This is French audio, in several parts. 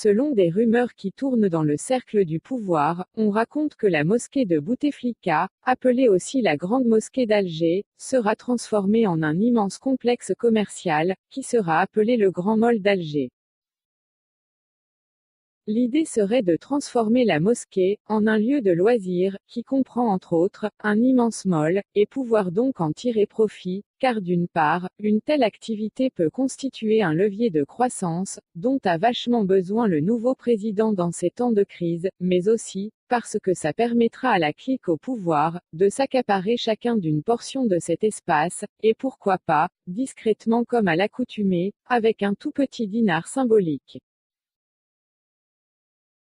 Selon des rumeurs qui tournent dans le cercle du pouvoir, on raconte que la mosquée de Bouteflika, appelée aussi la Grande Mosquée d'Alger, sera transformée en un immense complexe commercial, qui sera appelé le Grand Mall d'Alger. L'idée serait de transformer la mosquée en un lieu de loisirs, qui comprend entre autres, un immense mall, et pouvoir donc en tirer profit, car d'une part, une telle activité peut constituer un levier de croissance, dont a vachement besoin le nouveau président dans ces temps de crise, mais aussi, parce que ça permettra à la clique au pouvoir, de s'accaparer chacun d'une portion de cet espace, et pourquoi pas, discrètement comme à l'accoutumée, avec un tout petit dinar symbolique.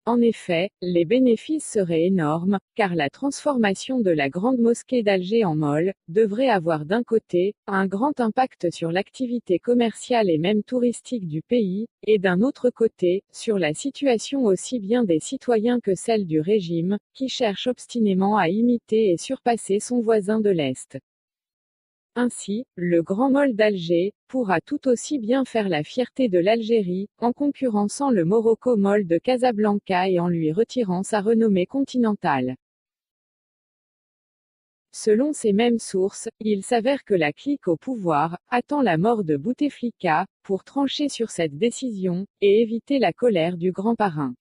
En effet, les bénéfices seraient énormes, car la transformation de la Grande Mosquée d'Alger en mall devrait avoir d'un côté, un grand impact sur l'activité commerciale et même touristique du pays, et d'un autre côté, sur la situation aussi bien des citoyens que celle du régime, qui cherche obstinément à imiter et surpasser son voisin de l'Est. Ainsi, le Grand Mall d'Alger pourra tout aussi bien faire la fierté de l'Algérie, en concurrençant le Morocco Mall de Casablanca et en lui retirant sa renommée continentale. Selon ces mêmes sources, il s'avère que la clique au pouvoir attend la mort de Bouteflika pour trancher sur cette décision et éviter la colère du grand parrain.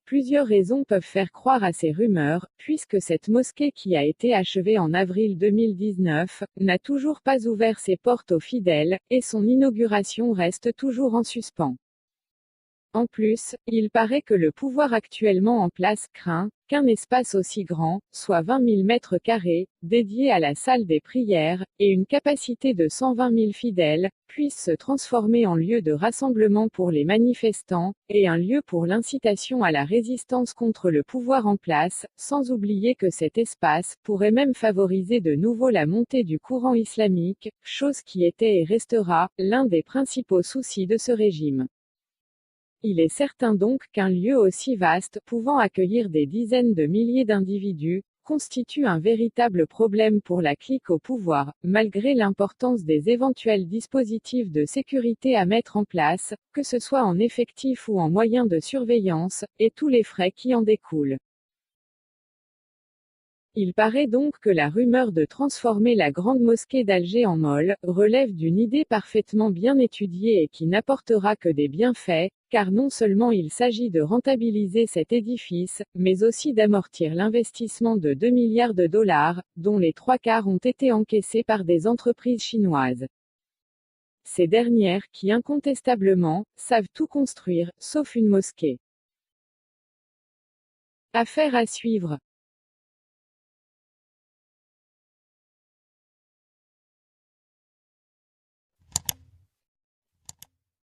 Plusieurs raisons peuvent faire croire à ces rumeurs, puisque cette mosquée qui a été achevée en avril 2019, n'a toujours pas ouvert ses portes aux fidèles, et son inauguration reste toujours en suspens. En plus, il paraît que le pouvoir actuellement en place craint qu'un espace aussi grand, soit 20 000 mètres carrés, dédié à la salle des prières, et une capacité de 120 000 fidèles, puisse se transformer en lieu de rassemblement pour les manifestants, et un lieu pour l'incitation à la résistance contre le pouvoir en place, sans oublier que cet espace pourrait même favoriser de nouveau la montée du courant islamique, chose qui était et restera l'un des principaux soucis de ce régime. Il est certain donc qu'un lieu aussi vaste, pouvant accueillir des dizaines de milliers d'individus, constitue un véritable problème pour la clique au pouvoir, malgré l'importance des éventuels dispositifs de sécurité à mettre en place, que ce soit en effectifs ou en moyens de surveillance, et tous les frais qui en découlent. Il paraît donc que la rumeur de transformer la Grande Mosquée d'Alger en mall relève d'une idée parfaitement bien étudiée et qui n'apportera que des bienfaits, car non seulement il s'agit de rentabiliser cet édifice, mais aussi d'amortir l'investissement de 2 milliards de dollars, dont les 3/4 ont été encaissés par des entreprises chinoises. Ces dernières qui incontestablement savent tout construire, sauf une mosquée. Affaire à suivre.